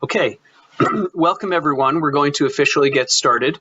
Okay, welcome everyone. We're going to officially get started.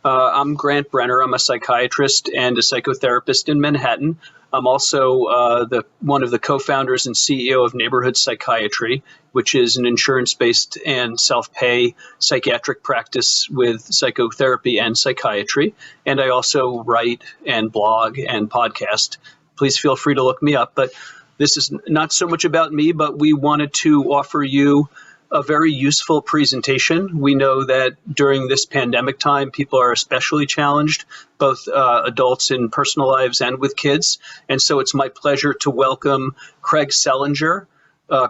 I'm Grant Brenner. I'm a psychiatrist and a psychotherapist in Manhattan. I'm also one of the co-founders and CEO of Neighborhood Psychiatry, which is an insurance-based and self-pay psychiatric practice with psychotherapy and psychiatry. And I also write and blog and podcast. Please feel free to look me up. But this is not so much about me, but we wanted to offer you a very useful presentation. We know that during this pandemic time, people are especially challenged, both adults in personal lives and with kids. And so it's my pleasure to welcome Craig Selinger.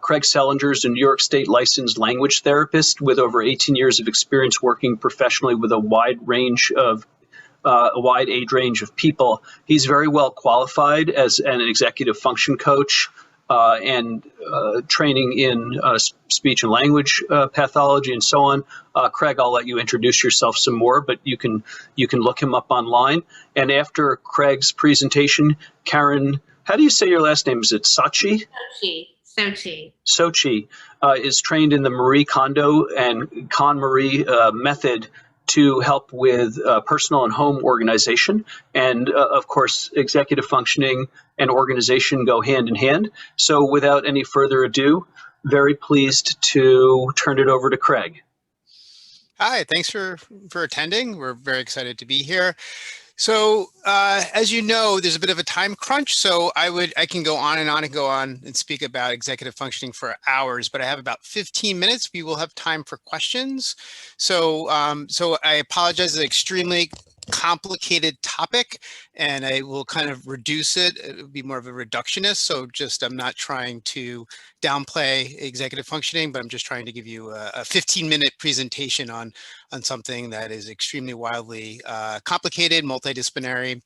Craig Selinger is a New York State licensed language therapist with over 18 years of experience working professionally with a wide age range of people. He's very well qualified as an executive function coach, and training in speech and language pathology and so on. Craig, I'll let you introduce yourself some more, but you can look him up online. And after Craig's presentation, Karin, how do you say your last name? Is it Socci? Socci. Socci is trained in the Marie Kondo and KonMari method to help with personal and home organization. And of course, executive functioning and organization go hand in hand. So without any further ado, very pleased to turn it over to Craig. Hi, thanks for attending. We're very excited to be here. So as you know, there's a bit of a time crunch, so I can go on and speak about executive functioning for hours, but I have about 15 minutes. We will have time for questions. So I apologize, it's an extremely complicated topic, and I will kind of reduce it. It will be more of a reductionist. So I'm not trying to downplay executive functioning, but I'm just trying to give you a 15-minute presentation on something that is extremely wildly complicated, multidisciplinary.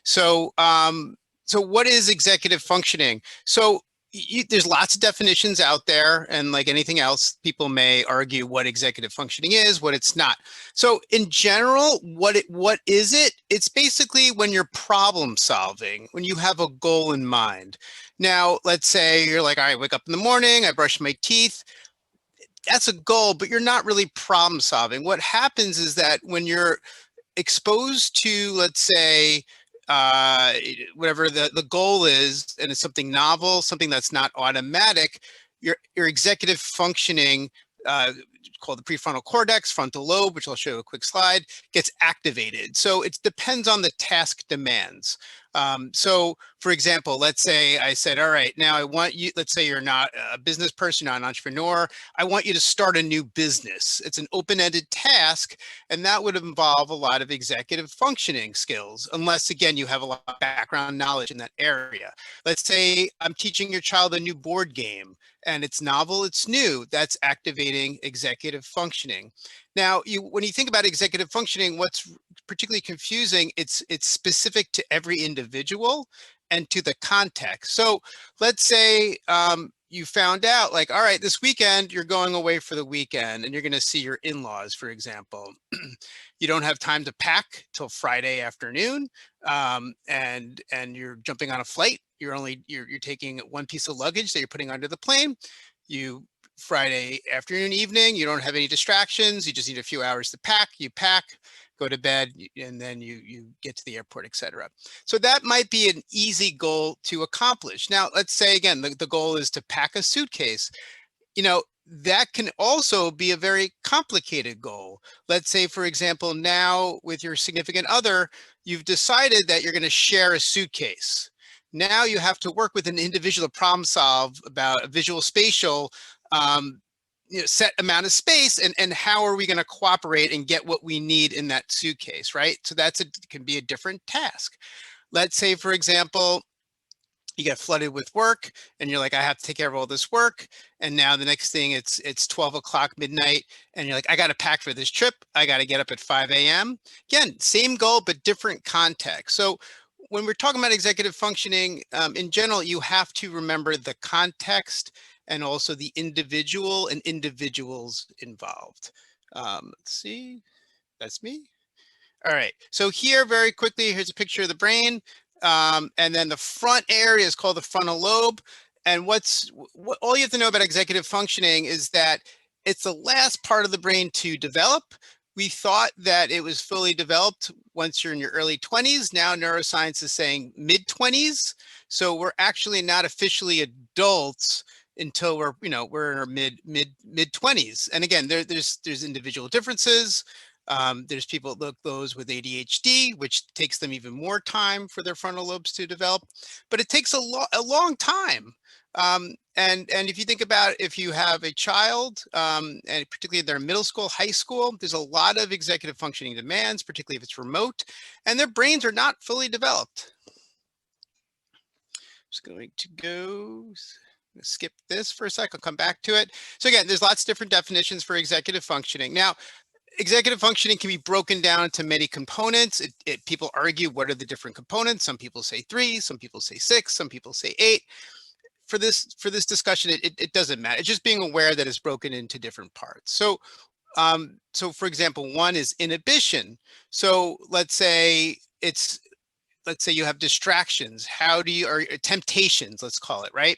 So what is executive functioning? So there's lots of definitions out there, and like anything else, people may argue what executive functioning is, what it's not. So in general, what is it? It's basically when you're problem solving, when you have a goal in mind. Now, let's say you're like, all right, wake up in the morning, I brush my teeth. That's a goal, but you're not really problem solving. What happens is that when you're exposed to, let's say, whatever the goal is, and it's something novel, something that's not automatic, your executive functioning, called the prefrontal cortex, frontal lobe, which I'll show you a quick slide, gets activated. So it depends on the task demands. So for example, let's say I said, all right, now I want you, let's say you're not a business person, not an entrepreneur. I want you to start a new business. It's an open-ended task, and that would involve a lot of executive functioning skills, unless again, you have a lot of background knowledge in that area. Let's say I'm teaching your child a new board game, and it's novel, it's new. That's activating executive functioning. Now, when you think about executive functioning, what's particularly confusing, it's specific to every individual and to the context. So let's say you found out, like, all right, this weekend you're going away for the weekend and you're going to see your in-laws, for example. You don't have time to pack till Friday afternoon, and you're jumping on a flight. You're taking one piece of luggage that you're putting onto the plane. Friday afternoon, evening, you don't have any distractions. You just need a few hours to pack. You pack, go to bed, and then you get to the airport, etc. So that might be an easy goal to accomplish. Now, let's say again, the goal is to pack a suitcase. That can also be a very complicated goal. Let's say, for example, now with your significant other, you've decided that you're going to share a suitcase. Now you have to work with an individual to problem solve about a visual spatial set amount of space, and how are we going to cooperate and get what we need in that suitcase, right? So can be a different task. Let's say, for example, you get flooded with work and you're like, I have to take care of all this work. And now the next thing, it's 12 o'clock midnight and you're like, I got to pack for this trip. I got to get up at 5 a.m. Again, same goal, but different context. So when we're talking about executive functioning, in general, you have to remember the context and also the individual and individuals involved. Let's see, that's me. All right, so here very quickly, here's a picture of the brain. And then the front area is called the frontal lobe. And all you have to know about executive functioning is that it's the last part of the brain to develop. We thought that it was fully developed once you're in your early 20s. Now neuroscience is saying mid 20s. So we're actually not officially adults until we're in our mid 20s. And again, there's individual differences. There's people, those with ADHD, which takes them even more time for their frontal lobes to develop, but it takes a long time. And if you think about if you have a child, and particularly they're middle school, high school, there's a lot of executive functioning demands, particularly if it's remote, and their brains are not fully developed. Just going to skip this for a sec. I'll come back to it. So again, there's lots of different definitions for executive functioning. Now, executive functioning can be broken down into many components. People argue what are the different components. Some people say 3, some people say 6, some people say 8. For this discussion, it doesn't matter. It's just being aware that it's broken into different parts. So for example, one is inhibition. So let's say you have distractions. Or temptations, let's call it, right?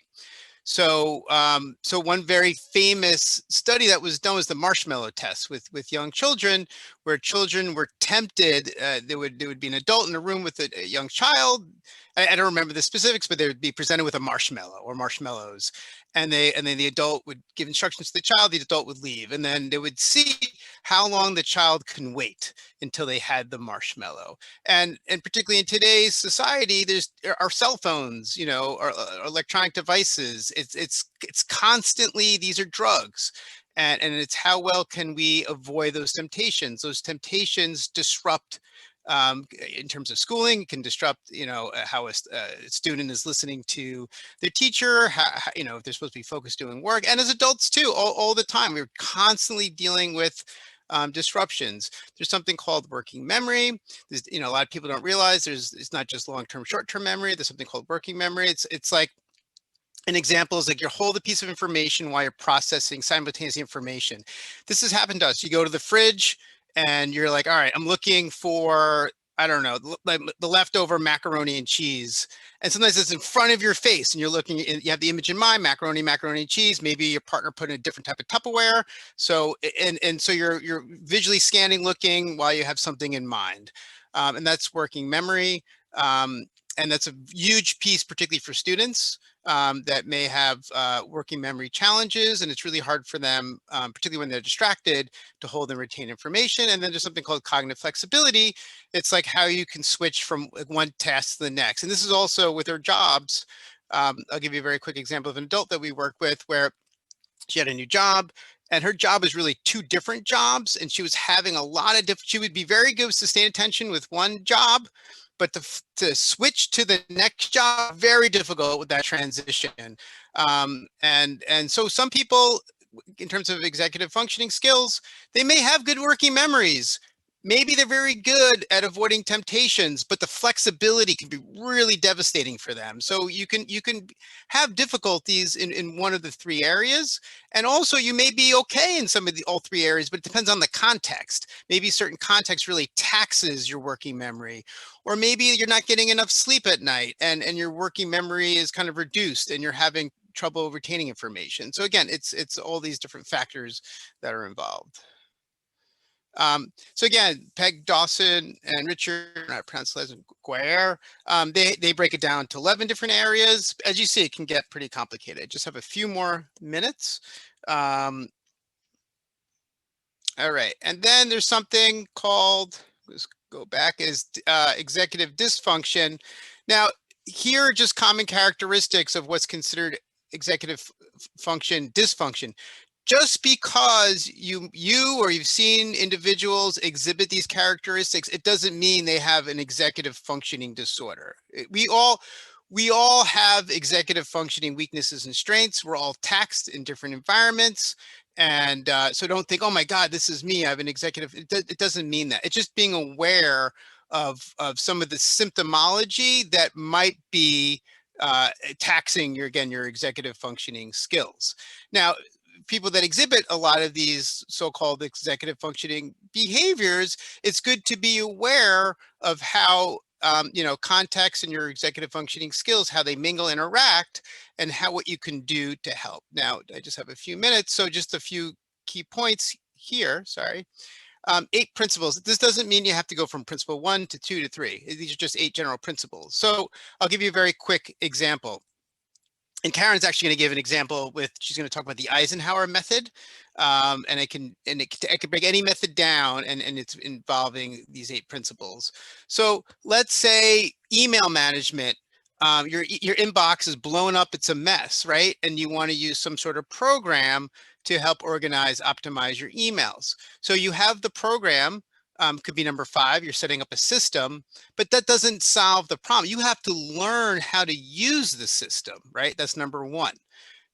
So one very famous study that was done was the marshmallow test with young children, where children were tempted. There would be an adult in a room with a young child. I don't remember the specifics, but they would be presented with a marshmallow or marshmallows, and then the adult would give instructions to the child. The adult would leave, and then they would see how long the child can wait until they had the marshmallow. And particularly in today's society, there's our cell phones, our electronic devices. It's constantly, these are drugs. And it's how well can we avoid those temptations? Those temptations disrupt, in terms of schooling, can disrupt, how a student is listening to their teacher, if they're supposed to be focused doing work, and as adults too, all the time. We're constantly dealing with disruptions. There's something called working memory. There's, a lot of people don't realize it's not just long-term, short-term memory. There's something called working memory. It's like, an example is like you hold a piece of information while you're processing simultaneous information. This has happened to us. You go to the fridge and you're like, all right, I'm looking for, I don't know, the leftover macaroni and cheese. And sometimes it's in front of your face and you're looking, you have the image in mind, macaroni and cheese. Maybe your partner put in a different type of Tupperware. So, so you're visually scanning, looking while you have something in mind. And that's working memory. And that's a huge piece, particularly for students that may have working memory challenges, and it's really hard for them, particularly when they're distracted, to hold and retain information. And then there's something called cognitive flexibility. It's like how you can switch from one task to the next. And this is also with our jobs. I'll give you a very quick example of an adult that we work with where she had a new job. And her job was really 2 different jobs, and she was having a lot of she would be very good with sustained attention with one job, but to switch to the next job, very difficult with that transition. And so some people, in terms of executive functioning skills, they may have good working memories. Maybe they're very good at avoiding temptations, but the flexibility can be really devastating for them. So you can have difficulties in one of the 3 areas. And also you may be okay in some of all 3 areas, but it depends on the context. Maybe certain context really taxes your working memory, or maybe you're not getting enough sleep at night and your working memory is kind of reduced and you're having trouble retaining information. So again, it's all these different factors that are involved. So again, Peg, Dawson, and Richard, I pronounce his last name, Guerre, they break it down to 11 different areas. As you see, it can get pretty complicated. Just have a few more minutes. All right, and then there's something called, let's go back, is executive dysfunction. Now, here are just common characteristics of what's considered executive function dysfunction. Just because you or you've seen individuals exhibit these characteristics, it doesn't mean they have an executive functioning disorder. We all have executive functioning weaknesses and strengths. We're all taxed in different environments. And so don't think, oh my God, this is me, I have an executive. It doesn't mean that. It's just being aware of some of the symptomology that might be taxing your executive functioning skills. Now, people that exhibit a lot of these so-called executive functioning behaviors, it's good to be aware of how, context and your executive functioning skills, how they mingle, interact, and what you can do to help. Now, I just have a few minutes, so just a few key points here, sorry. 8 principles. This doesn't mean you have to go from principle 1 to 2 to 3. These are just 8 general principles. So I'll give you a very quick example. And Karen's actually going to give an example with, she's going to talk about the Eisenhower method. And I can break any method down, and it's involving these 8 principles. So let's say email management. Your inbox is blown up, it's a mess, right? And you want to use some sort of program to help organize, optimize your emails. So you have the program, could be number 5, you're setting up a system, but that doesn't solve the problem. You have to learn how to use the system, right? That's number 1.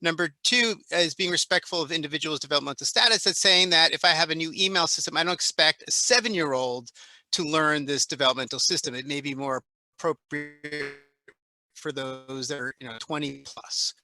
Number 2 is being respectful of individuals' developmental status. That's saying that if I have a new email system, I don't expect a 7-year-old to learn this developmental system. It may be more appropriate for those that are 20 plus.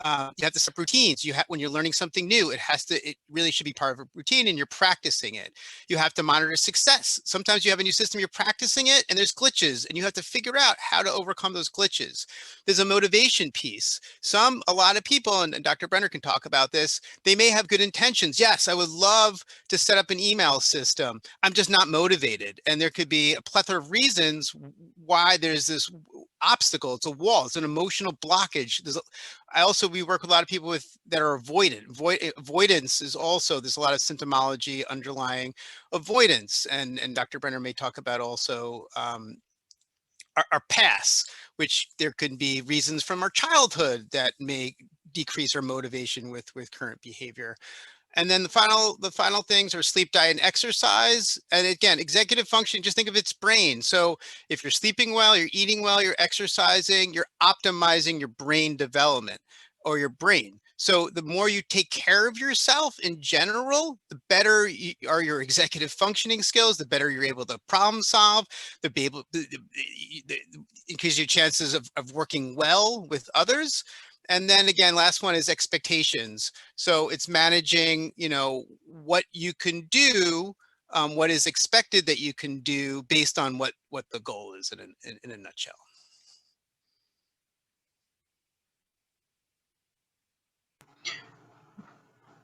You have to set routines. When you're learning something new, it really should be part of a routine, and you're practicing it. You have to monitor success. Sometimes you have a new system, you're practicing it, and there's glitches, and you have to figure out how to overcome those glitches. There's a motivation piece. A lot of people, and Dr. Brenner can talk about this, they may have good intentions. Yes, I would love to set up an email system. I'm just not motivated. And there could be a plethora of reasons why there's this obstacle. It's a wall. It's an emotional blockage. We work with a lot of people that are avoidant. Avoidance is also, there's a lot of symptomology underlying avoidance. And Dr. Brenner may talk about also our past, which there could be reasons from our childhood that may decrease our motivation with current behavior. And then the final things are sleep, diet, and exercise. And again, executive function, just think of its brain. So if you're sleeping well, you're eating well, you're exercising, you're optimizing your brain development or your brain. So the more you take care of yourself in general, the better are your executive functioning skills, the better you're able to problem solve, increase your chances of working well with others. And then again, last one is expectations. So it's managing, what you can do, what is expected that you can do based on what the goal is in a nutshell.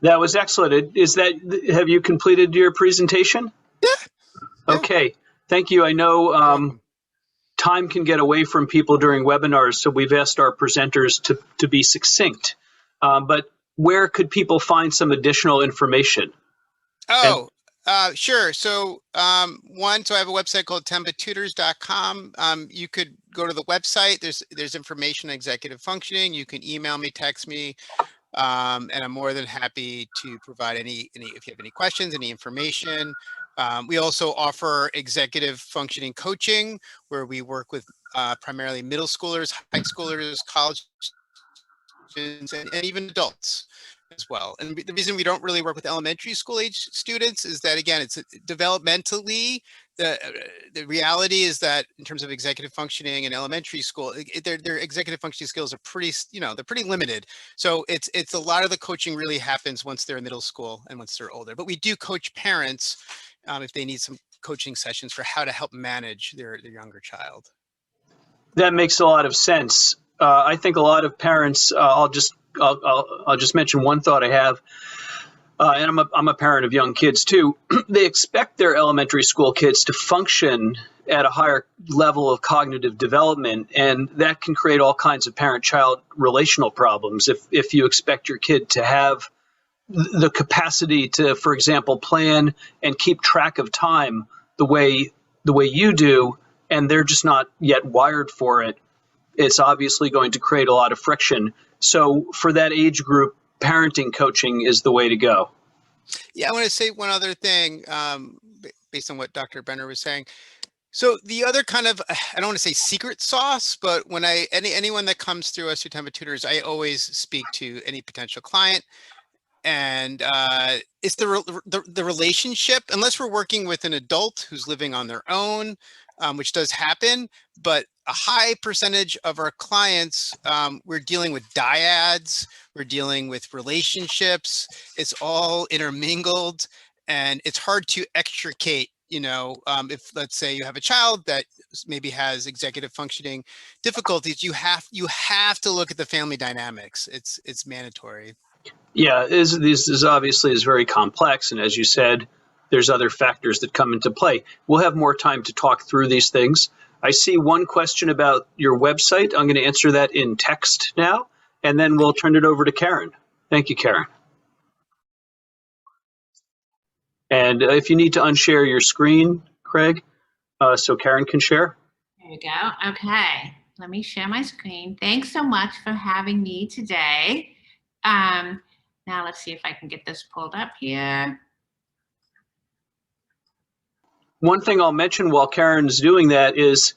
That was excellent. Have you completed your presentation? Yeah. Okay, thank you. I know time can get away from people during webinars, so we've asked our presenters to be succinct. But where could people find some additional information? Sure. So so I have a website called TembaTutors.com. You could go to the website. There's information on executive functioning. You can email me, text me, and I'm more than happy to provide any if you have any questions, any information. We also offer executive functioning coaching, where we work with primarily middle schoolers, high schoolers, college students, and even adults as well. And the reason we don't really work with elementary school age students is that, again, it's developmentally, the reality is that in terms of executive functioning in elementary school, their executive functioning skills are pretty, they're pretty limited. So it's a lot of the coaching really happens once they're in middle school and once they're older. But we do coach parents if they need some coaching sessions for how to help manage their younger child. That makes a lot of sense. I think a lot of parents, I'll just mention one thought I have, and I'm a parent of young kids too. They expect their elementary school kids to function at a higher level of cognitive development, and that can create all kinds of parent-child relational problems. If you expect your kid to have the capacity to, for example, plan and keep track of time the way you do, and they're just not yet wired for it, it's obviously going to create a lot of friction. So for that age group, parenting coaching is the way to go. Yeah, I want to say one other thing based on what Dr. Brenner was saying. So the other kind of, I don't want to say secret sauce, but when anyone that comes through us through Themba Tutors, I always speak to any potential client. And it's the relationship, unless we're working with an adult who's living on their own, which does happen, but a high percentage of our clients, we're dealing with dyads, we're dealing with relationships, it's all intermingled, and it's hard to extricate, if let's say you have a child that maybe has executive functioning difficulties, you have to look at the family dynamics. It's mandatory. Yeah, this is obviously is very complex, and as you said, there's other factors that come into play. We'll have more time to talk through these things. I see one question about your website. I'm going to answer that in text now, and then we'll turn it over to Karin. Thank you, Karin. And if you need to unshare your screen, Craig, so Karin can share. There you go. Okay, let me share my screen. Thanks so much for having me today. Now let's see if I can get this pulled up here. One thing I'll mention while Karin's doing that is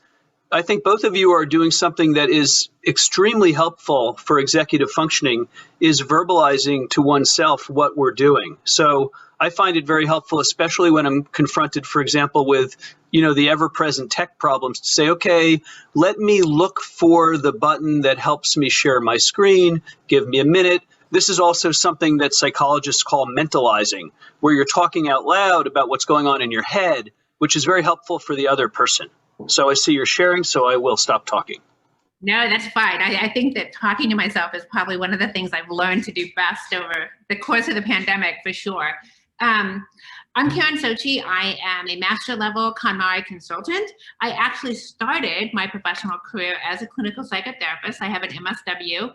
I think both of you are doing something that is extremely helpful for executive functioning, is verbalizing to oneself what we're doing. So I find it very helpful, especially when I'm confronted, for example, with the ever-present tech problems, to say, okay, let me look for the button that helps me share my screen, give me a minute. This is also something that psychologists call mentalizing, where you're talking out loud about what's going on in your head, which is very helpful for the other person. So I see you're sharing, so I will stop talking. No, that's fine. I think that talking to myself is probably one of the things I've learned to do best over the course of the pandemic, for sure. I'm Karin Socci. I am a master level KonMari consultant. I actually started my professional career as a clinical psychotherapist. I have an MSW.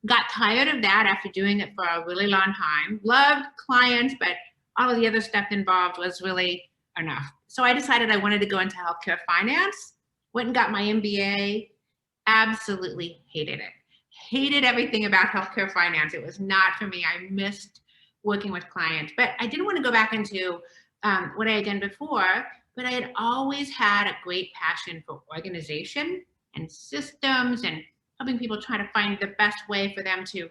Got tired of that after doing it for a really long time. Loved clients, but all of the other stuff involved was really enough. So I decided I wanted to go into healthcare finance. Went and got my MBA. Absolutely hated it. Hated everything about healthcare finance. It was not for me. I missed working with clients, but I didn't want to go back into what I had done before, but I had always had a great passion for organization and systems and helping people try to find the best way for them to,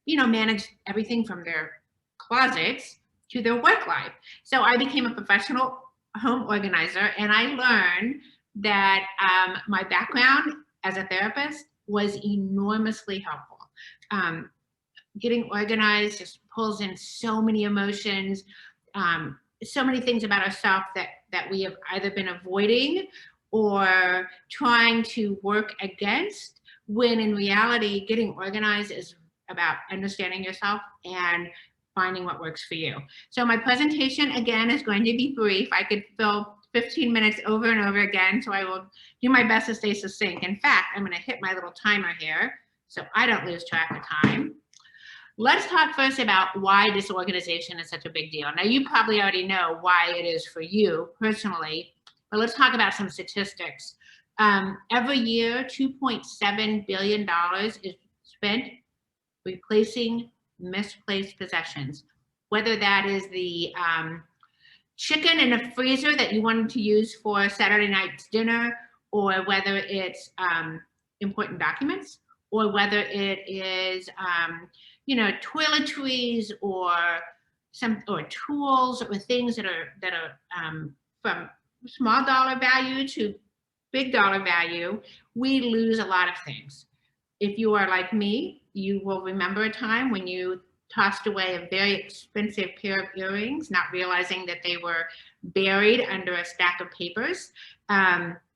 manage everything from their closets to their work life. So I became a professional home organizer, and I learned that my background as a therapist was enormously helpful. Getting organized just pulls in so many emotions, so many things about ourselves that we have either been avoiding or trying to work against, when in reality, getting organized is about understanding yourself and finding what works for you. So my presentation, again, is going to be brief. I could fill 15 minutes over and over again, so I will do my best to stay succinct. In fact, I'm going to hit my little timer here so I don't lose track of time. Let's talk first about why disorganization is such a big deal. Now, you probably already know why it is for you personally, but let's talk about some statistics. Every year, $2.7 billion is spent replacing misplaced possessions, whether that is the chicken in a freezer that you wanted to use for Saturday night's dinner, or whether it's important documents, or whether it is toiletries or tools or things that are from small dollar value to big dollar value. We lose a lot of things. If you are like me, you will remember a time when you tossed away a very expensive pair of earrings, not realizing that they were buried under a stack of papers.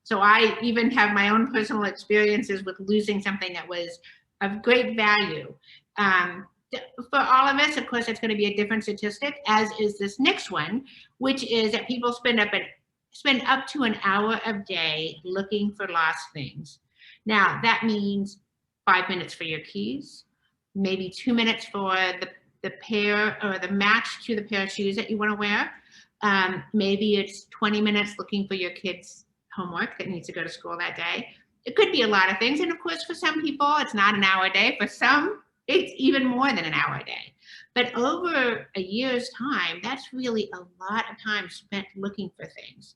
So I even have my own personal experiences with losing something that was of great value. For all of us, of course, it's going to be a different statistic, as is this next one, which is that people spend up to an hour a day looking for lost things. Now, that means 5 minutes for your keys, maybe 2 minutes for the pair or the match to the pair of shoes that you want to wear. Maybe it's 20 minutes looking for your kid's homework that needs to go to school that day. It could be a lot of things. And of course, for some people, it's not an hour a day. For some, it's even more than an hour a day. But over a year's time, that's really a lot of time spent looking for things.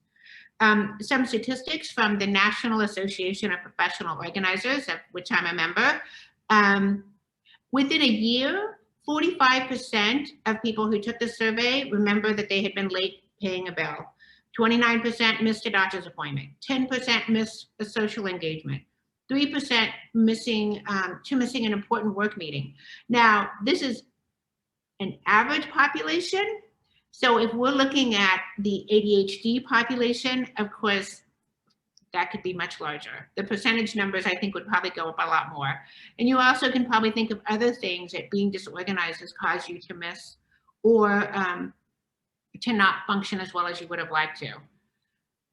Some statistics from the National Association of Professional Organizers, of which I'm a member. Within a year, 45% of people who took the survey remember that they had been late paying a bill. 29% missed a doctor's appointment. 10% missed a social engagement. 3% missing an important work meeting. Now, this is an average population. So if we're looking at the ADHD population, of course, that could be much larger. The percentage numbers, I think, would probably go up a lot more. And you also can probably think of other things that being disorganized has caused you to miss or to not function as well as you would have liked to.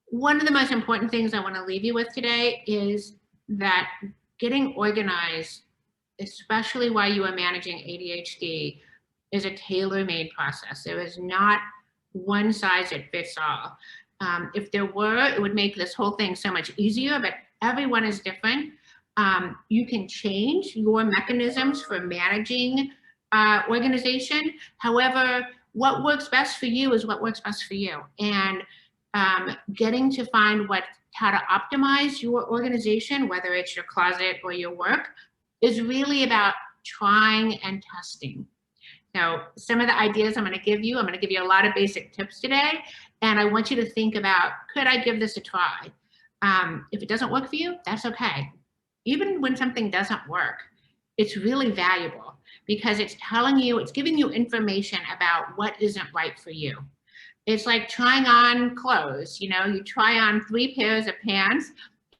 One of the most important things I want to leave you with today is that getting organized, especially while you are managing ADHD, is a tailor-made process. There is not one size that fits all. If there were, it would make this whole thing so much easier, but everyone is different. You can change your mechanisms for managing organization. However, what works best for you is what works best for you. And getting to find how to optimize your organization, whether it's your closet or your work, is really about trying and testing. Now, some of the ideas I'm going to give you a lot of basic tips today, and I want you to think about, could I give this a try? If it doesn't work for you, that's okay. Even when something doesn't work, it's really valuable because it's giving you information about what isn't right for you. It's like trying on clothes. You try on 3 pairs of pants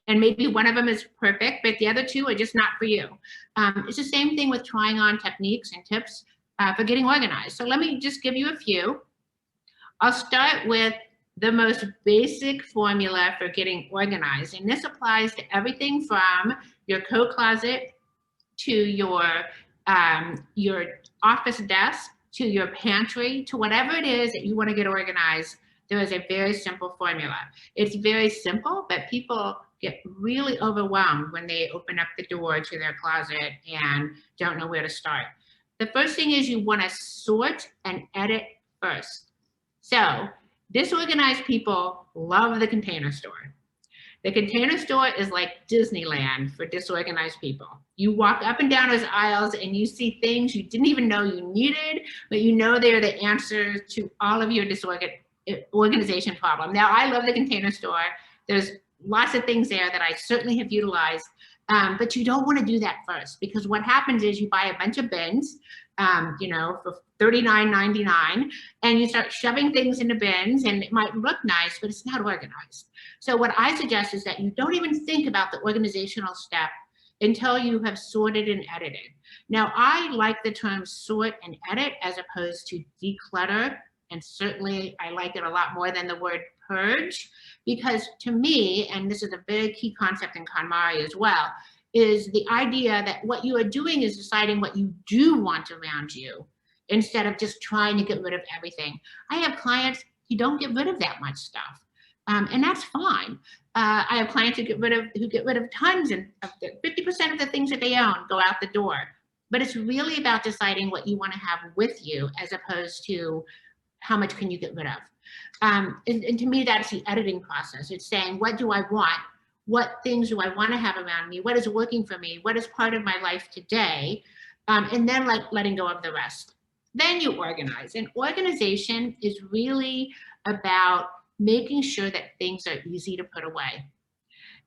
and maybe one of them is perfect, but the other 2 are just not for you. It's the same thing with trying on techniques and tips for getting organized. So let me just give you a few. I'll start with the most basic formula for getting organized. And this applies to everything from your coat closet to your office desk, to your pantry, to whatever it is that you want to get organized. There is a very simple formula. It's very simple, but people get really overwhelmed when they open up the door to their closet and don't know where to start. The first thing is you want to sort and edit first. So disorganized people love the Container Store. The Container Store is like Disneyland for disorganized people. You walk up and down those aisles and you see things you didn't even know you needed, but they're the answers to all of your organization problem. Now, I love the Container Store. There's lots of things there that I certainly have utilized, but you don't want to do that first, because what happens is you buy a bunch of bins, for $39.99, and you start shoving things into bins, and it might look nice, but it's not organized. So what I suggest is that you don't even think about the organizational step until you have sorted and edited. Now, I like the term sort and edit as opposed to declutter, and certainly I like it a lot more than the word purge, because to me, and this is a very key concept in KonMari as well, is the idea that what you are doing is deciding what you do want around you instead of just trying to get rid of everything. I have clients who don't get rid of that much stuff, and that's fine. I have clients who get rid of tons, and 50% of the things that they own go out the door. But it's really about deciding what you want to have with you as opposed to how much can you get rid of. And to me, that's the editing process. It's saying, what do I want? What things do I want to have around me? What is working for me? What is part of my life today? And then letting go of the rest. Then you organize. And organization is really about making sure that things are easy to put away.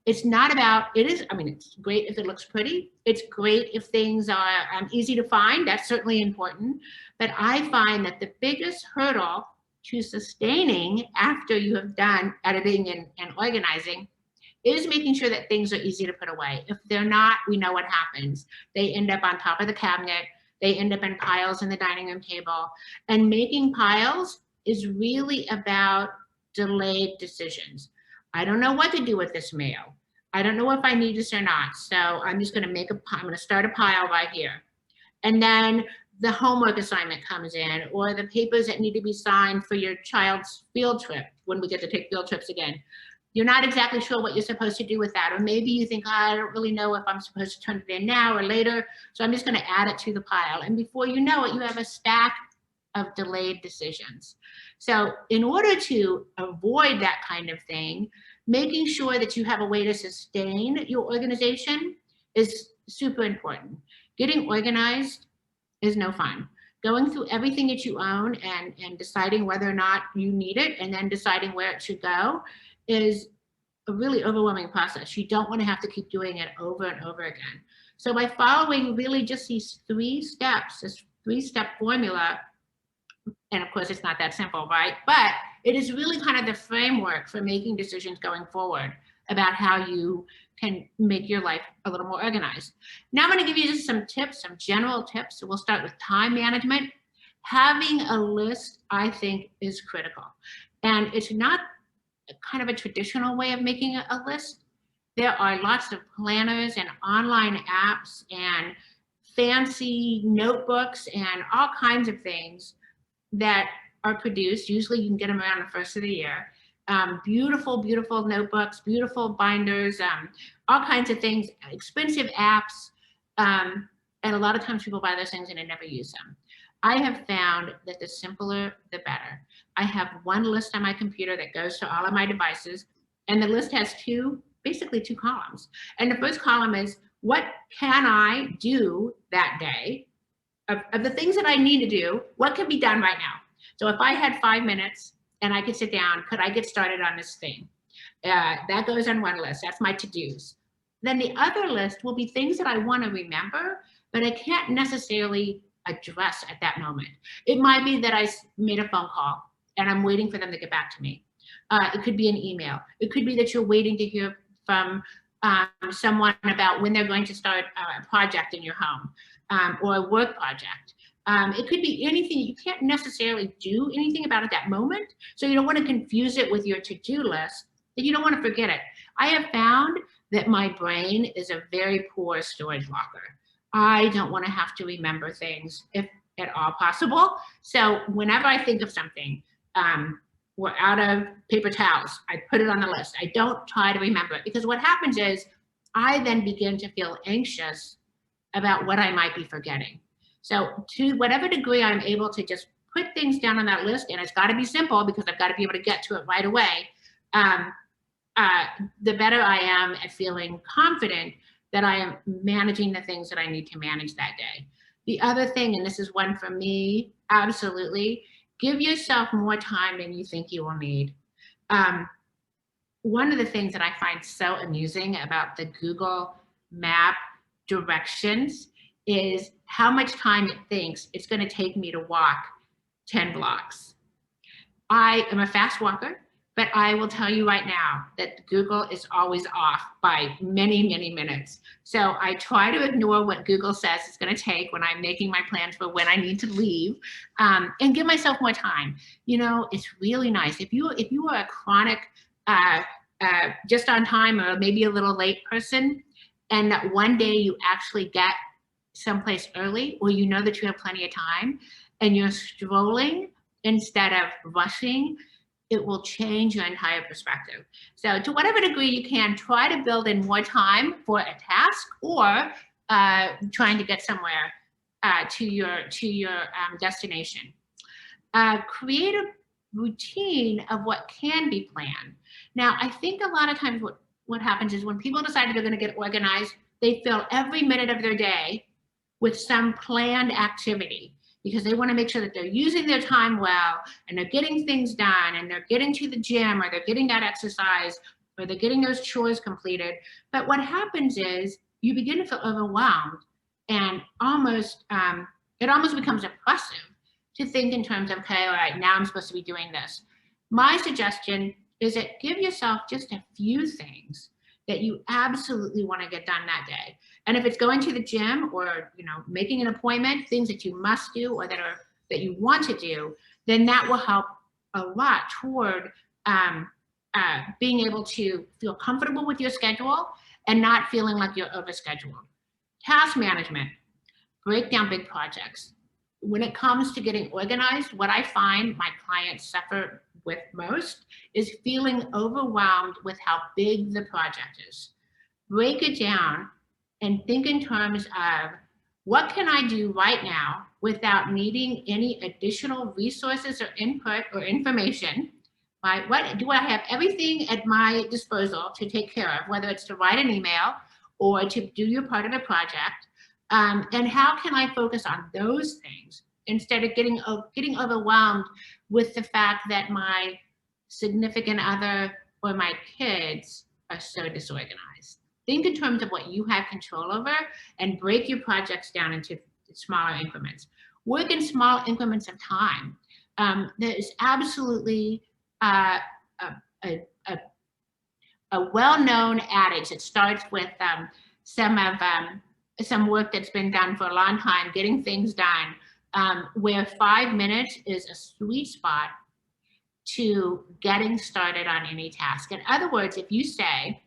It's not about, it's great if it looks pretty. It's great if things are easy to find. That's certainly important. But I find that the biggest hurdle to sustaining after you have done editing and organizing is making sure that things are easy to put away. If they're not, we know what happens. They end up on top of the cabinet. They end up in piles in the dining room table. And making piles is really about delayed decisions. I don't know what to do with this mail. I don't know if I need this or not. So I'm just gonna I'm gonna start a pile right here. And then the homework assignment comes in, or the papers that need to be signed for your child's field trip when we get to take field trips again. You're not exactly sure what you're supposed to do with that. Or maybe you think, I don't really know if I'm supposed to turn it in now or later. So I'm just gonna add it to the pile. And before you know it, you have a stack of delayed decisions. So in order to avoid that kind of thing, making sure that you have a way to sustain your organization is super important. Getting organized is no fun. Going through everything that you own and deciding whether or not you need it and then deciding where it should go is a really overwhelming process. You don't want to have to keep doing it over and over again. So by following really just these 3 steps, this 3-step formula, and of course it's not that simple, right? But it is really kind of the framework for making decisions going forward. about how you can make your life a little more organized. Now I'm going to give you just some tips, some general tips. So we'll start with time management. Having a list, I think, is critical. And it's not kind of a traditional way of making a list. There are lots of planners and online apps and fancy notebooks and all kinds of things that are produced. Usually you can get them around the first of the year. Beautiful, beautiful notebooks, beautiful binders, all kinds of things, expensive apps. And a lot of times people buy those things and they never use them. I have found that the simpler, the better. I have one list on my computer that goes to all of my devices, and the list has basically two columns. And the first column is, what can I do that day? Of the things that I need to do, what can be done right now? So if I had 5 minutes and I could sit down, could I get started on this thing? That goes on one list. That's my to-dos. Then the other list will be things that I want to remember, but I can't necessarily address at that moment. It might be that I made a phone call and I'm waiting for them to get back to me. It could be an email. It could be that you're waiting to hear from someone about when they're going to start a project in your home, or a work project. It could be anything. You can't necessarily do anything about it at that moment. So you don't want to confuse it with your to-do list, and you don't want to forget it. I have found that my brain is a very poor storage locker. I don't want to have to remember things if at all possible. So whenever I think of something, we're out of paper towels, I put it on the list. I don't try to remember it, because what happens is I then begin to feel anxious about what I might be forgetting. So to whatever degree I'm able to just put things down on that list, and it's got to be simple because I've got to be able to get to it right away, the better I am at feeling confident that I am managing the things that I need to manage that day. The other thing, and this is one for me, absolutely, give yourself more time than you think you will need. One of the things that I find so amusing about the Google Map directions is how much time it thinks it's going to take me to walk 10 blocks. I am a fast walker, but I will tell you right now that Google is always off by many, many minutes. So I try to ignore what Google says it's going to take when I'm making my plans for when I need to leave, and give myself more time. You know, it's really nice. If you are a chronic just on time or maybe a little late person, and that one day you actually get someplace early, or you know that you have plenty of time and you're strolling instead of rushing, it will change your entire perspective. So to whatever degree you can, try to build in more time for a task, or trying to get somewhere to your destination. Create a routine of what can be planned. Now, I think a lot of times what happens is when people decide they're going to get organized, they fill every minute of their day with some planned activity, because they want to make sure that they're using their time well, and they're getting things done, and they're getting to the gym, or they're getting that exercise, or they're getting those chores completed. But what happens is you begin to feel overwhelmed, and it almost becomes oppressive to think in terms of, okay, all right, now I'm supposed to be doing this. My suggestion is that give yourself just a few things that you absolutely want to get done that day. And if it's going to the gym, or making an appointment, things that you must do or that you want to do, then that will help a lot toward being able to feel comfortable with your schedule and not feeling like you're overscheduled. Task management, break down big projects. When it comes to getting organized, what I find my clients suffer with most is feeling overwhelmed with how big the project is. Break it down and think in terms of, what can I do right now without needing any additional resources or input or information? What do I have everything at my disposal to take care of, whether it's to write an email or to do your part of the project? And how can I focus on those things instead of getting overwhelmed with the fact that my significant other or my kids are so disorganized? Think in terms of what you have control over, and break your projects down into smaller increments. Work in small increments of time. There is absolutely a well-known adage that starts with some work that's been done for a long time, getting things done, where 5 minutes is a sweet spot to getting started on any task. In other words, if you say,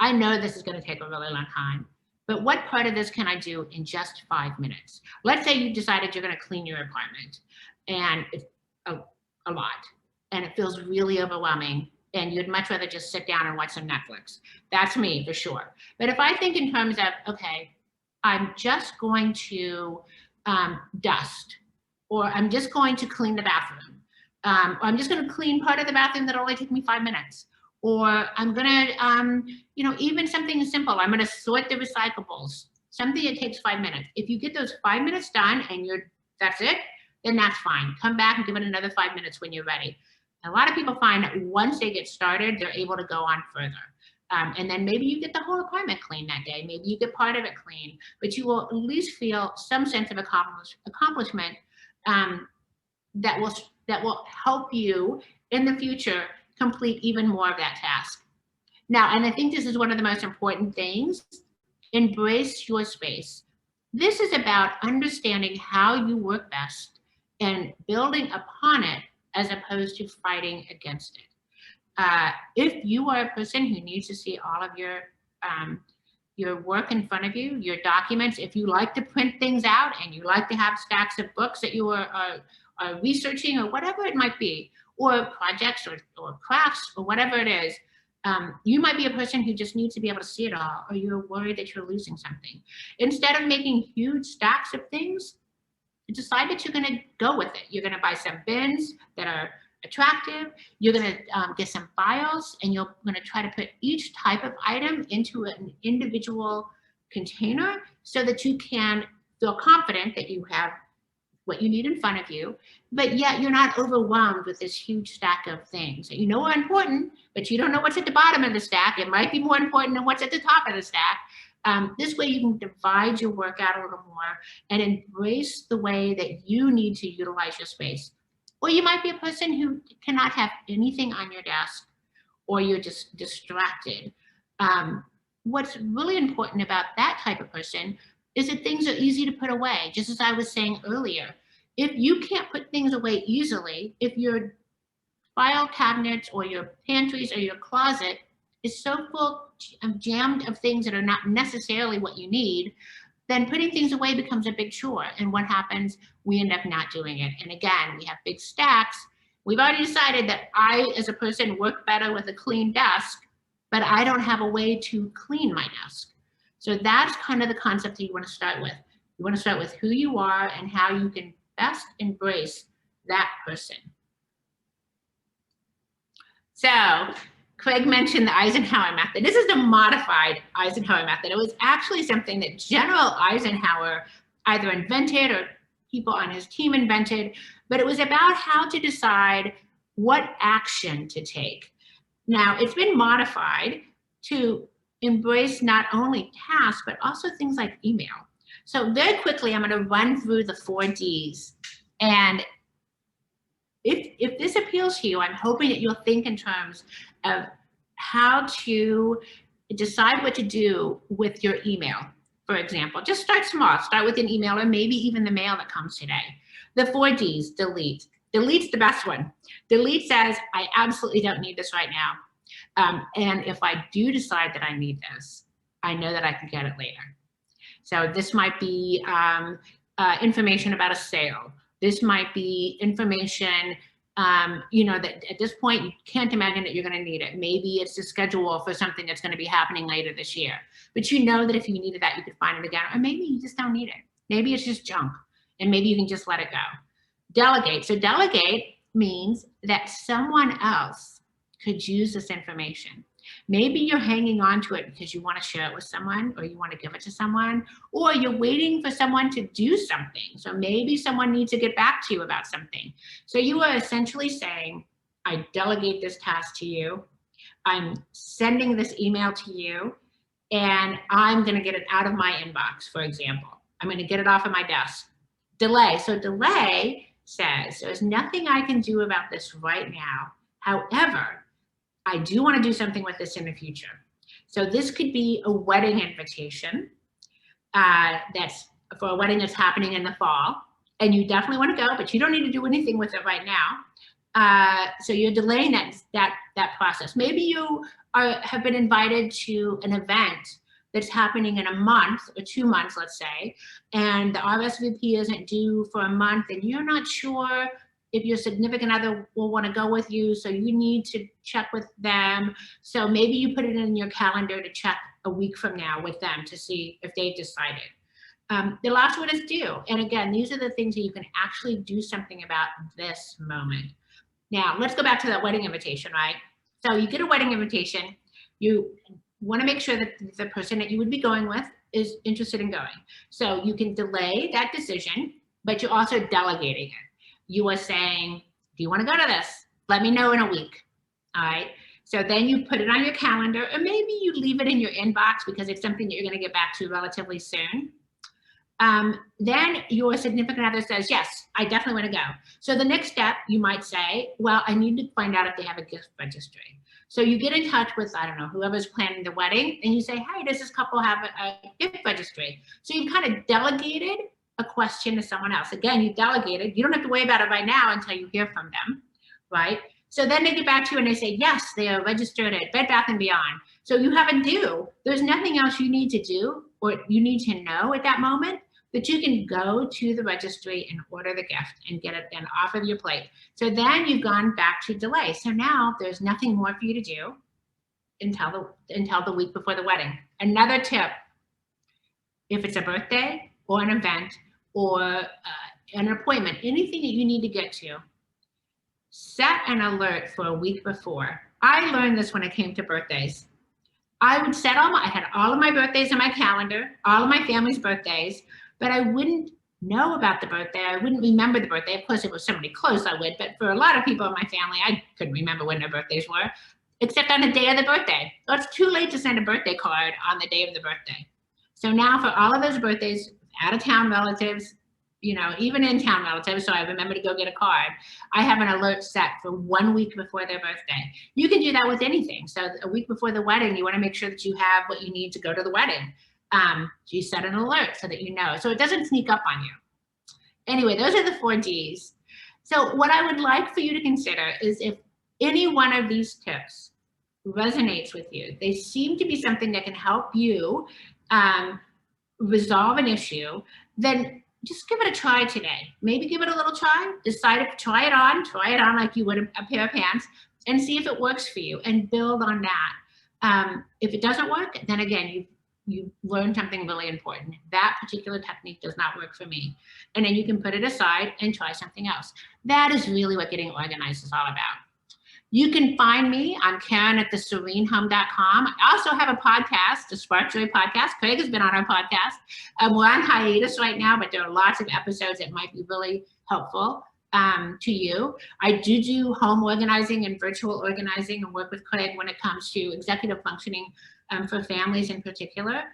I know this is going to take a really long time, but what part of this can I do in just 5 minutes? Let's say you decided you're going to clean your apartment, and it's a lot, and it feels really overwhelming, and you'd much rather just sit down and watch some Netflix. That's me, for sure. But if I think in terms of, okay, I'm just going to dust, or I'm just going to clean the bathroom, or I'm just going to clean part of the bathroom that'll only take me 5 minutes, or I'm going to, even something simple, I'm going to sort the recyclables, something that takes 5 minutes. If you get those 5 minutes done and that's it, then that's fine. Come back and give it another 5 minutes when you're ready. A lot of people find that once they get started, they're able to go on further. And then maybe you get the whole apartment clean that day. Maybe you get part of it clean, but you will at least feel some sense of accomplishment that will help you in the future complete even more of that task. Now, and I think this is one of the most important things, embrace your space. This is about understanding how you work best and building upon it as opposed to fighting against it. If you are a person who needs to see all of your work in front of you, your documents, if you like to print things out and you like to have stacks of books that you are researching or whatever it might be, or projects or crafts or whatever it is, you might be a person who just needs to be able to see it all, or you're worried that you're losing something. Instead of making huge stacks of things, decide that you're going to go with it. You're going to buy some bins that are attractive. You're going to get some files, and you're going to try to put each type of item into an individual container so that you can feel confident that you have what you need in front of you, but yet you're not overwhelmed with this huge stack of things that you know are important, but you don't know what's at the bottom of the stack. It might be more important than what's at the top of the stack. This way you can divide your work out a little more and embrace the way that you need to utilize your space. Or you might be a person who cannot have anything on your desk, or you're just distracted. What's really important about that type of person is that things are easy to put away. Just as I was saying earlier, if you can't put things away easily, if your file cabinets or your pantries or your closet is so full of jammed of things that are not necessarily what you need, then putting things away becomes a big chore. And what happens? We end up not doing it. And again, we have big stacks. We've already decided that I, as a person, work better with a clean desk, but I don't have a way to clean my desk. So that's kind of the concept that you want to start with. You want to start with who you are and how you can best embrace that person. So Craig mentioned the Eisenhower method. This is the modified Eisenhower method. It was actually something that General Eisenhower either invented or people on his team invented, but it was about how to decide what action to take. Now, it's been modified to embrace not only tasks, but also things like email. So very quickly, I'm going to run through the 4 Ds. And if this appeals to you, I'm hoping that you'll think in terms of how to decide what to do with your email. For example, just start small. Start with an email, or maybe even the mail that comes today. The 4 Ds, delete. Delete's the best one. Delete says, I absolutely don't need this right now. And if I do decide that I need this, I know that I can get it later. So this might be information about a sale. This might be information, that at this point you can't imagine that you're going to need it. Maybe it's a schedule for something that's going to be happening later this year. But you know that if you needed that, you could find it again. Or maybe you just don't need it. Maybe it's just junk, and maybe you can just let it go. Delegate. So delegate means that someone else could use this information. Maybe you're hanging on to it because you want to share it with someone, or you want to give it to someone, or you're waiting for someone to do something. So maybe someone needs to get back to you about something. So you are essentially saying, I delegate this task to you. I'm sending this email to you, and I'm going to get it out of my inbox, for example. I'm going to get it off of my desk. Delay. So delay says, there's nothing I can do about this right now. However, I do want to do something with this in the future. So this could be a wedding invitation that's for a wedding that's happening in the fall, and you definitely want to go, but you don't need to do anything with it right now. So you're delaying that process. Maybe you have been invited to an event that's happening in a month or 2 months, let's say, and the RSVP isn't due for a month, and you're not sure if your significant other will want to go with you, so you need to check with them. So maybe you put it in your calendar to check a week from now with them to see if they've decided. The last one is due. And again, these are the things that you can actually do something about this moment. Now, let's go back to that wedding invitation, right? So you get a wedding invitation. You want to make sure that the person that you would be going with is interested in going. So you can delay that decision, but you're also delegating it. You are saying, do you want to go to this? Let me know in a week. All right. So then you put it on your calendar, or maybe you leave it in your inbox because it's something that you're going to get back to relatively soon. Then your significant other says, yes, I definitely want to go. So the next step, you might say, well, I need to find out if they have a gift registry. So you get in touch with, I don't know, whoever's planning the wedding, and you say, hey, does this couple have a gift registry? So you've kind of delegated a question to someone else. Again, you delegated. You don't have to worry about it right now until you hear from them, right? So then they get back to you and they say, yes, they are registered at Bed Bath & Beyond. So you have a due. There's nothing else you need to do or you need to know at that moment, but you can go to the registry and order the gift and get it then off of your plate. So then you've gone back to delay. So now there's nothing more for you to do until the week before the wedding. Another tip, if it's a birthday or an event or an appointment, anything that you need to get to, set an alert for a week before. I learned this when it came to birthdays. I would set I had all of my birthdays in my calendar, all of my family's birthdays, but I wouldn't know about the birthday. I wouldn't remember the birthday. Of course, if it was somebody close, I would, but for a lot of people in my family, I couldn't remember when their birthdays were, except on the day of the birthday. So it's too late to send a birthday card on the day of the birthday. So now for all of those birthdays, out-of-town relatives, you know, even in-town relatives, so I remember to go get a card, I have an alert set for 1 week before their birthday. You can do that with anything. So a week before the wedding, you want to make sure that you have what you need to go to the wedding. You set an alert so that you know, so it doesn't sneak up on you. Anyway, those are the 4 Ds. So what I would like for you to consider is if any one of these tips resonates with you, they seem to be something that can help you resolve an issue, then just give it a try today. Maybe give it a little try, decide if try it on like you would a pair of pants, and see if it works for you and build on that. If it doesn't work, then again, you learn something really important. That particular technique does not work for me. And then you can put it aside and try something else. That is really what getting organized is all about. You can find me. I'm Karin at theserenehome.com. I also have a podcast, the Spark Joy podcast. Craig has been on our podcast. We're on hiatus right now, but there are lots of episodes that might be really helpful to you. I do home organizing and virtual organizing and work with Craig when it comes to executive functioning for families in particular.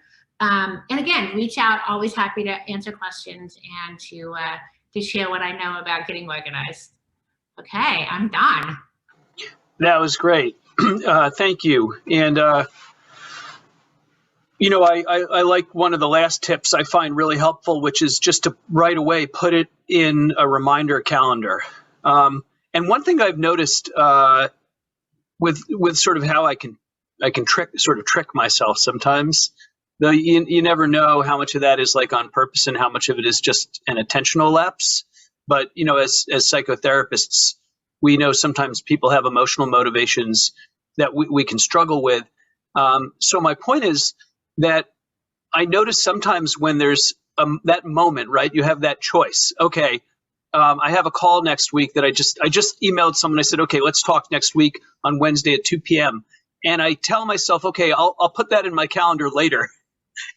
And again, reach out, always happy to answer questions and to share what I know about getting organized. Okay, I'm done. That was great. Thank you. And, you know, I like one of the last tips I find really helpful, which is just to right away put it in a reminder calendar. And one thing I've noticed with sort of how I can trick myself sometimes, though you never know how much of that is like on purpose and how much of it is just an attentional lapse. But, you know, as psychotherapists, we know sometimes people have emotional motivations that we can struggle with. So my point is that I notice sometimes when there's that moment, right, you have that choice. Okay, I have a call next week that I just emailed someone. I said, okay, let's talk next week on Wednesday at 2 p.m. And I tell myself, okay, I'll put that in my calendar later.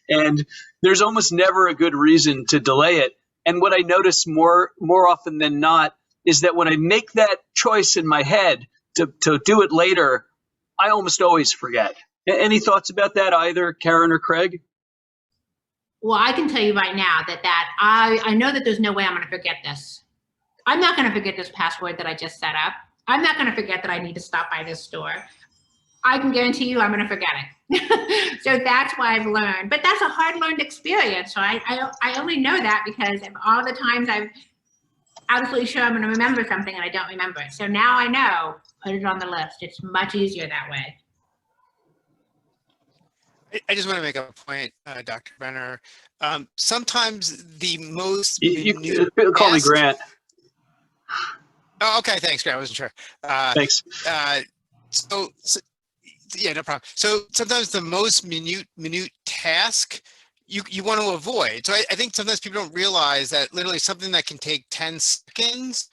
And there's almost never a good reason to delay it. And what I notice more often than not is that when I make that choice in my head to do it later, I almost always forget. Any thoughts about that, either Karin or Craig? Well, I can tell you right now that I know that there's no way I'm going to forget this. I'm not going to forget this password that I just set up. I'm not going to forget that I need to stop by this store. I can guarantee you I'm going to forget it. So that's why I've learned, but that's a hard learned experience. So I only know that because of all the times I've absolutely sure I'm going to remember something and I don't remember it. So now I know, put it on the list. It's much easier that way. I just want to make a point, Dr. Brenner. Sometimes the most You call me Grant. Oh, okay, thanks, Grant. I wasn't sure. Thanks. So, yeah, no problem. So sometimes the most minute task you want to avoid. So I think sometimes people don't realize that literally something that can take 10 seconds,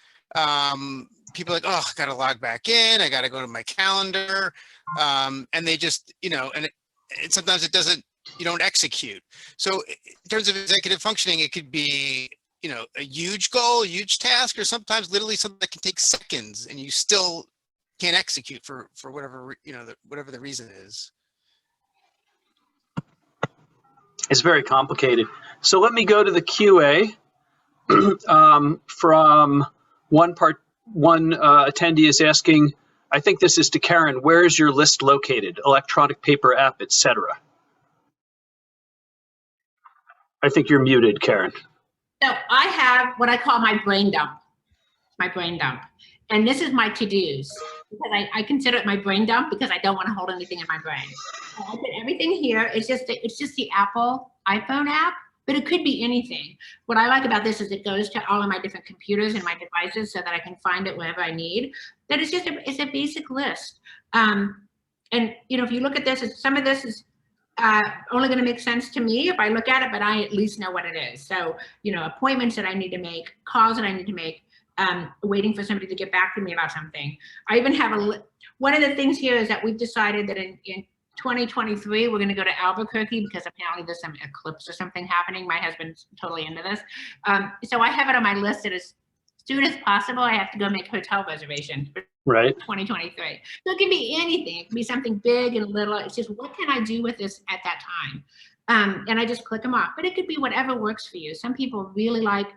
people are like, oh, I got to log back in. I got to go to my calendar. And they just, and sometimes it doesn't, you don't execute. So in terms of executive functioning, it could be, a huge goal, a huge task, or sometimes literally something that can take seconds and you still can't execute for whatever, whatever the reason is. It's very complicated. So let me go to the QA from one attendee is asking, I think this is to Karin, where is your list located? Electronic, paper, app, etc. I think you're muted, Karin. So I have what I call my brain dump. And this is my to-dos. Because I consider it my brain dump because I don't want to hold anything in my brain. So I put everything here. It's just the Apple iPhone app, but it could be anything. What I like about this is it goes to all of my different computers and my devices so that I can find it wherever I need. That it's just it's a basic list. And if you look at this, some of this is only going to make sense to me if I look at it, but I at least know what it is. So, appointments that I need to make, calls that I need to make, waiting for somebody to get back to me about something. I even have one of the things here is that we've decided that in 2023, we're going to go to Albuquerque because apparently there's some eclipse or something happening. My husband's totally into this. So I have it on my list that as soon as possible, I have to go make hotel reservations for 2023. So it can be anything. It can be something big and little. It's just, what can I do with this at that time? And I just click them off. But it could be whatever works for you. Some people really like,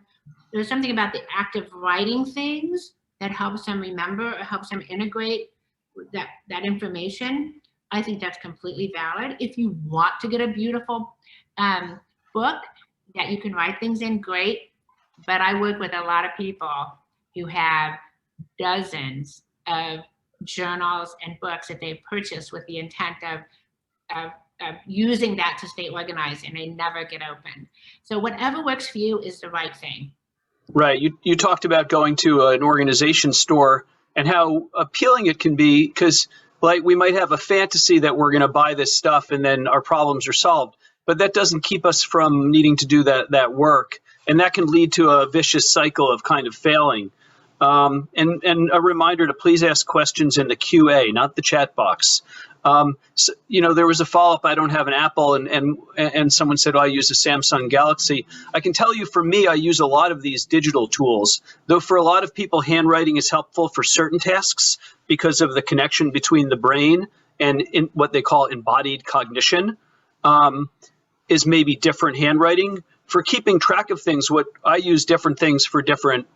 there's something about the act of writing things that helps them remember or helps them integrate that information. I think that's completely valid. If you want to get a beautiful book that you can write things in, great. But I work with a lot of people who have dozens of journals and books that they've purchased with the intent of using that to stay organized, and they never get open. So whatever works for you is the right thing. Right. You talked about going to an organization store and how appealing it can be because, like, we might have a fantasy that we're going to buy this stuff and then our problems are solved, but that doesn't keep us from needing to do that work, and that can lead to a vicious cycle of kind of failing. And a reminder to please ask questions in the QA, not the chat box. So, there was a follow-up. I don't have an Apple, and someone said, I use a Samsung Galaxy. I can tell you, for me, I use a lot of these digital tools, though for a lot of people, handwriting is helpful for certain tasks because of the connection between the brain and in what they call embodied cognition is maybe different handwriting. For keeping track of things, what I use different things for different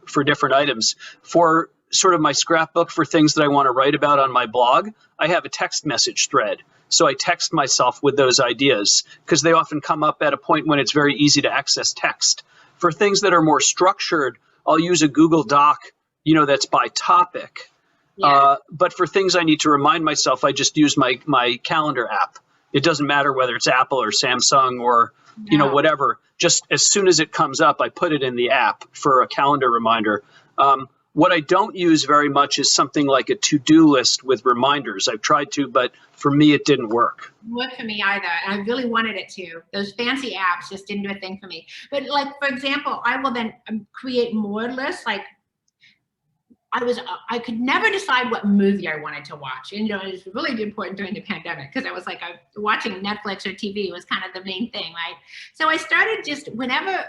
items. For sort of my scrapbook for things that I want to write about on my blog, I have a text message thread. So I text myself with those ideas because they often come up at a point when it's very easy to access text. For things that are more structured, I'll use a Google Doc, that's by topic. Yeah. But for things I need to remind myself, I just use my calendar app. It doesn't matter whether it's Apple or Samsung or whatever. Just as soon as it comes up, I put it in the app for a calendar reminder. What I don't use very much is something like a to-do list with reminders. I've tried to, but for me, it didn't work. It didn't work for me either, and I really wanted it to. Those fancy apps just didn't do a thing for me. But like, for example, I will then create more lists. Like, I could never decide what movie I wanted to watch. And, it was really important during the pandemic because I was like, watching Netflix or TV was kind of the main thing, right? So I started just, whenever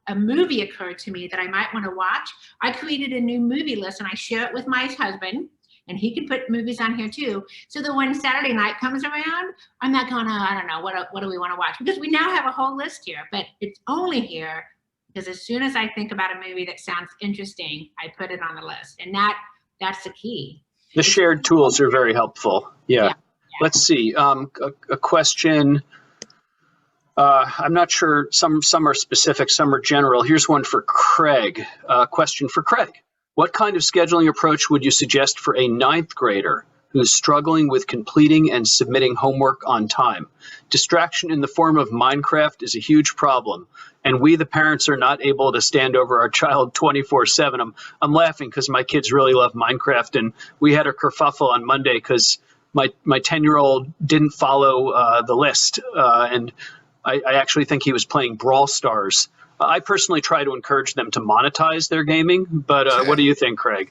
a movie occurred to me that I might want to watch, I created a new movie list and I share it with my husband, and he can put movies on here too. So that when Saturday night comes around, I'm not going, I don't know, what do we want to watch? Because we now have a whole list here, but it's only here because as soon as I think about a movie that sounds interesting, I put it on the list. And that's the key. The shared tools are very helpful. Yeah. Let's see. A question. I'm not sure. Some are specific, some are general. Here's one for Craig. Question for Craig. What kind of scheduling approach would you suggest for a ninth grader who is struggling with completing and submitting homework on time? Distraction in the form of Minecraft is a huge problem, and we, the parents, are not able to stand over our child 24/7. I'm laughing because my kids really love Minecraft, and we had a kerfuffle on Monday because my 10-year-old didn't follow the list, and I actually think he was playing Brawl Stars. I personally try to encourage them to monetize their gaming, but what do you think, Craig?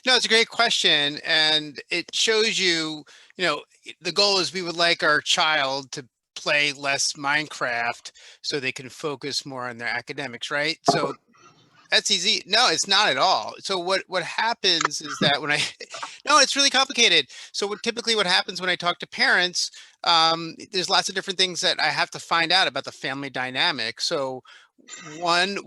No, it's a great question, and it shows you, the goal is we would like our child to play less Minecraft so they can focus more on their academics, right? So that's easy. No, it's not at all. So what happens is that no, it's really complicated. So typically what happens when I talk to parents, there's lots of different things that I have to find out about the family dynamic. So one,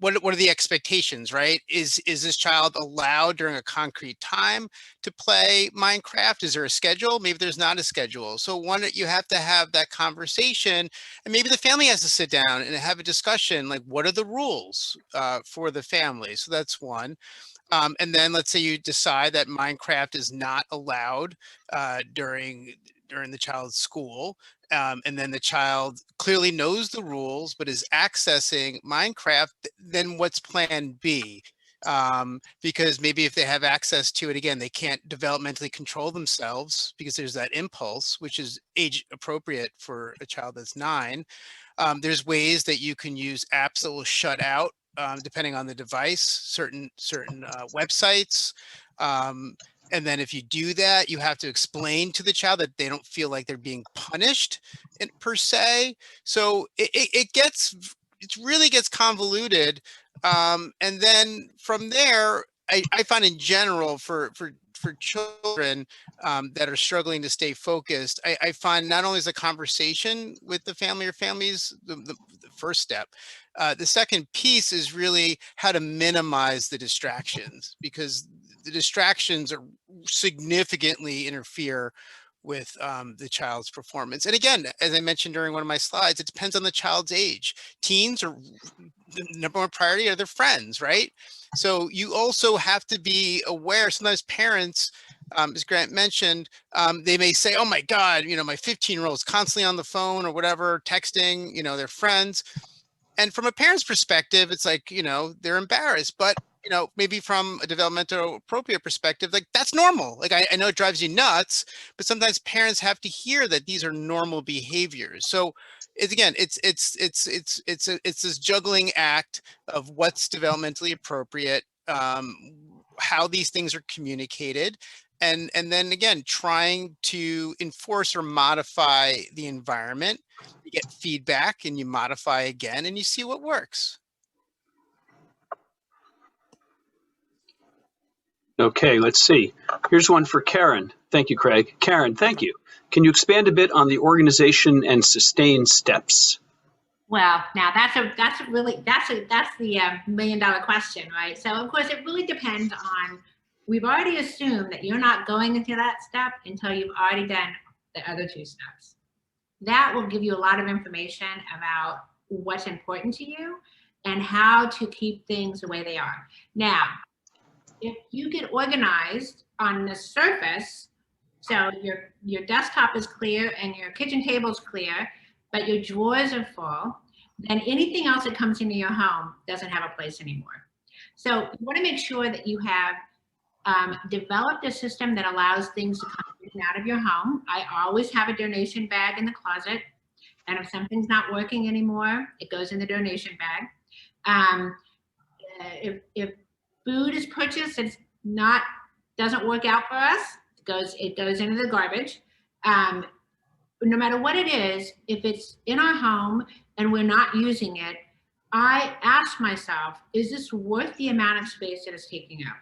what are the expectations, right? Is this child allowed during a concrete time to play Minecraft? Is there a schedule? Maybe there's not a schedule. So one, you have to have that conversation, and maybe the family has to sit down and have a discussion, like what are the rules for the family? So that's one. And then let's say you decide that Minecraft is not allowed during the child's school. And then the child clearly knows the rules, but is accessing Minecraft, then what's plan B? Because maybe if they have access to it, again, they can't developmentally control themselves because there's that impulse, which is age appropriate for a child that's 9. There's ways that you can use apps that will shut out, depending on the device, certain websites. And then if you do that, you have to explain to the child that they don't feel like they're being punished per se. So it really gets convoluted. And then from there, I find in general for children that are struggling to stay focused, I find not only is a conversation with the family or families the first step. The second piece is really how to minimize the distractions, because the distractions are significantly interfere with the child's performance. And again, as I mentioned during one of my slides, it depends on the child's age. Teens are the number one priority are their friends, right? So you also have to be aware. Sometimes parents, as Grant mentioned, they may say, oh my God, my 15-year-old is constantly on the phone or whatever, texting, their friends. And from a parent's perspective, it's like, they're embarrassed, but maybe from a developmental appropriate perspective, like that's normal. Like I know it drives you nuts, but sometimes parents have to hear that these are normal behaviors. So it's this juggling act of what's developmentally appropriate, how these things are communicated, and then again trying to enforce or modify the environment. You get feedback and you modify again, and you see what works. Okay, let's see. Here's one for Karin. Thank you, Craig. Karin, thank you. Can you expand a bit on the organization and sustain steps? Well, now that's the $1 million question, right? So of course it really depends on. We've already assumed that you're not going into that step until you've already done the other 2 steps. That will give you a lot of information about what's important to you and how to keep things the way they are. Now, if you get organized on the surface, so your desktop is clear and your kitchen table is clear, but your drawers are full, then anything else that comes into your home doesn't have a place anymore. So you want to make sure that you have developed a system that allows things to come in and out of your home. I always have a donation bag in the closet, and if something's not working anymore, it goes in the donation bag. If food is purchased and doesn't work out for us, it goes into the garbage. No matter what it is, if it's in our home and we're not using it, I ask myself, is this worth the amount of space that it's taking up?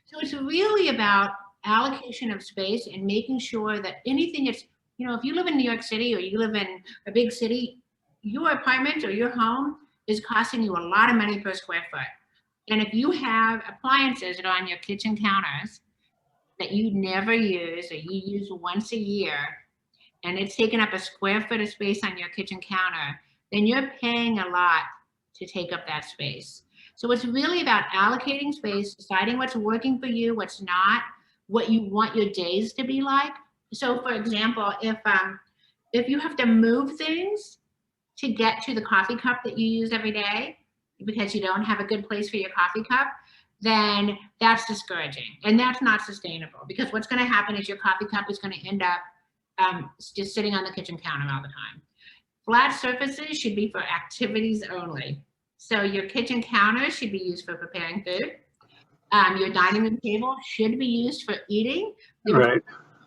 So it's really about allocation of space and making sure that anything that's, if you live in New York City or you live in a big city, your apartment or your home is costing you a lot of money per square foot. And if you have appliances that are on your kitchen counters, that you never use or you use once a year, and it's taking up a square foot of space on your kitchen counter, then you're paying a lot to take up that space. So it's really about allocating space, deciding what's working for you, what's not, what you want your days to be like. So for example, if you have to move things to get to the coffee cup that you use every day because you don't have a good place for your coffee cup, then that's discouraging and that's not sustainable, because what's going to happen is your coffee cup is going to end up just sitting on the kitchen counter all the time. Flat surfaces should be for activities only. So your kitchen counter should be used for preparing food. Your dining room table should be used for eating. Right.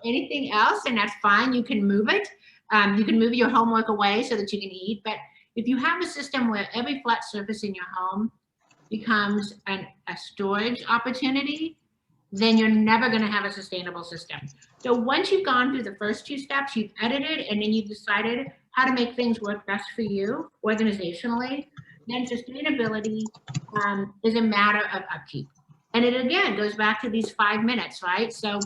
Anything else, and that's fine, you can move it. You can move your homework away so that you can eat. But if you have a system where every flat surface in your home becomes a storage opportunity, then you're never going to have a sustainable system. So once you've gone through the first two steps, you've edited, and then you've decided how to make things work best for you organizationally, then sustainability is a matter of upkeep. And it again goes back to these 5 minutes, right? So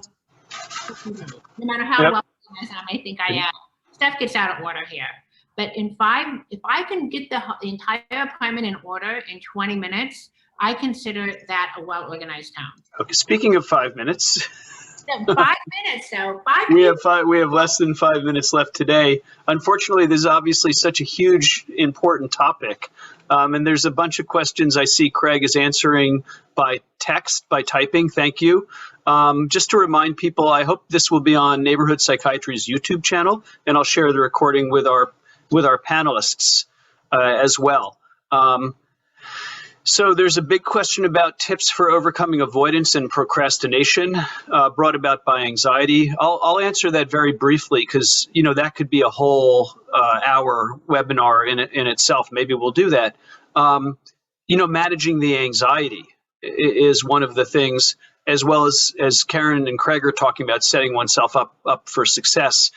no matter how well I may think I am, stuff gets out of order here. But if I can get the entire apartment in order in 20 minutes, I consider that a well-organized town. Okay, speaking of 5 minutes. So 5 minutes, so 5 minutes. We have less than 5 minutes left today. Unfortunately, this is obviously such a huge, important topic. And there's a bunch of questions I see Craig is answering by text, by typing. Thank you. Just to remind people, I hope this will be on Neighborhood Psychiatry's YouTube channel, and I'll share the recording with our panelists as well. So there's a big question about tips for overcoming avoidance and procrastination brought about by anxiety. I'll answer that very briefly because, you know, that could be a whole hour webinar in itself. Maybe we'll do that. You know, managing the anxiety is one of the things, as well as Karin and Craig are talking about, setting oneself up for success.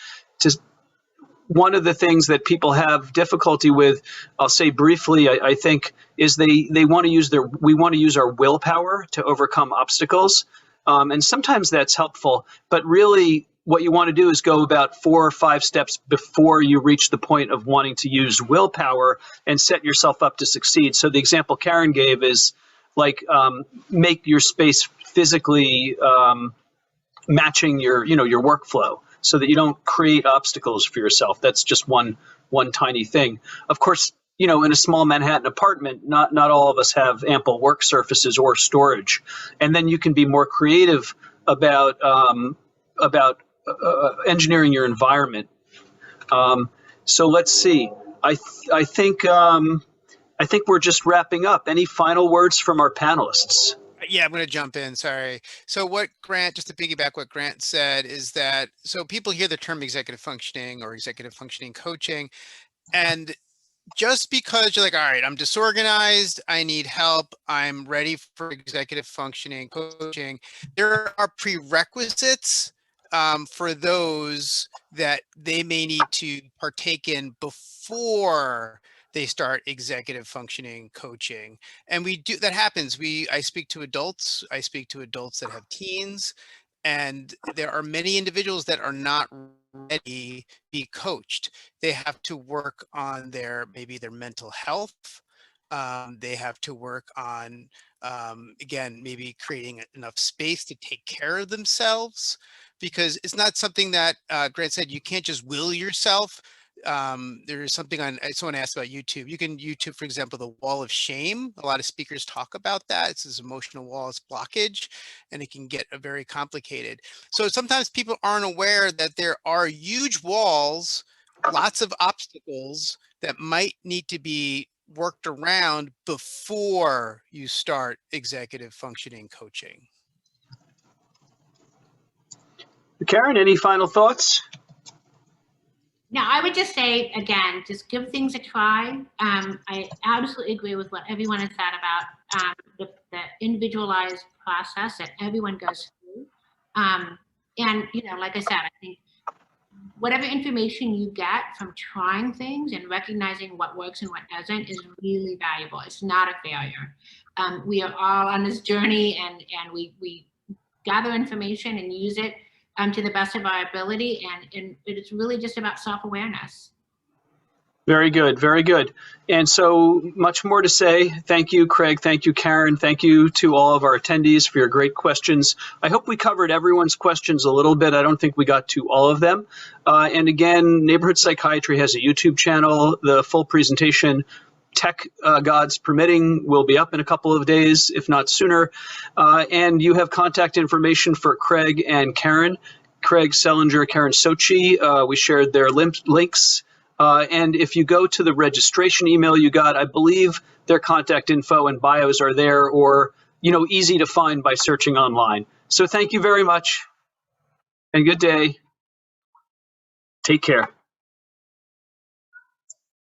One of the things that people have difficulty with, I'll say briefly, I think, is we want to use our willpower to overcome obstacles. And sometimes that's helpful, but really what you want to do is go about 4 or 5 steps before you reach the point of wanting to use willpower and set yourself up to succeed. So the example Karin gave is like, make your space physically matching your workflow, so that you don't create obstacles for yourself. That's just one tiny thing. Of course, you know, in a small Manhattan apartment, not all of us have ample work surfaces or storage. And then you can be more creative about engineering your environment. So let's see. I think we're just wrapping up. Any final words from our panelists? Yeah, I'm going to jump in. Sorry. So what Grant, just to piggyback what Grant said, is that so people hear the term executive functioning or executive functioning coaching, and just because you're like, all right, I'm disorganized, I need help, I'm ready for executive functioning coaching, there are prerequisites for those that they may need to partake in before they start executive functioning coaching. And that happens. I speak to adults that have teens, and there are many individuals that are not ready to be coached. They have to work on maybe their mental health. They have to work on, again, maybe creating enough space to take care of themselves, because it's not something that Grant said, you can't just will yourself. There is something someone asked about YouTube. You can YouTube, for example, the wall of shame. A lot of speakers talk about that. It's this emotional wall, it's blockage, and it can get very complicated. So sometimes people aren't aware that there are huge walls, lots of obstacles that might need to be worked around before you start executive functioning coaching. Karin, any final thoughts? Now, I would just say, again, just give things a try. I absolutely agree with what everyone has said about the individualized process that everyone goes through. And, you know, like I said, I think whatever information you get from trying things and recognizing what works and what doesn't is really valuable. It's not a failure. We are all on this journey, and we gather information and use it to the best of our ability. And it's really just about self-awareness. Very good, very good. And so much more to say. Thank you, Craig. Thank you, Karin. Thank you to all of our attendees for your great questions. I hope we covered everyone's questions a little bit. I don't think we got to all of them. And again, Neighborhood Psychiatry has a YouTube channel. The full presentation, tech gods permitting, will be up in a couple of days, if not sooner. And you have contact information for Craig and Karin. Craig Selinger, Karin Socci. We shared their links. And if you go to the registration email you got, I believe their contact info and bios are there, or, easy to find by searching online. So thank you very much and good day. Take care.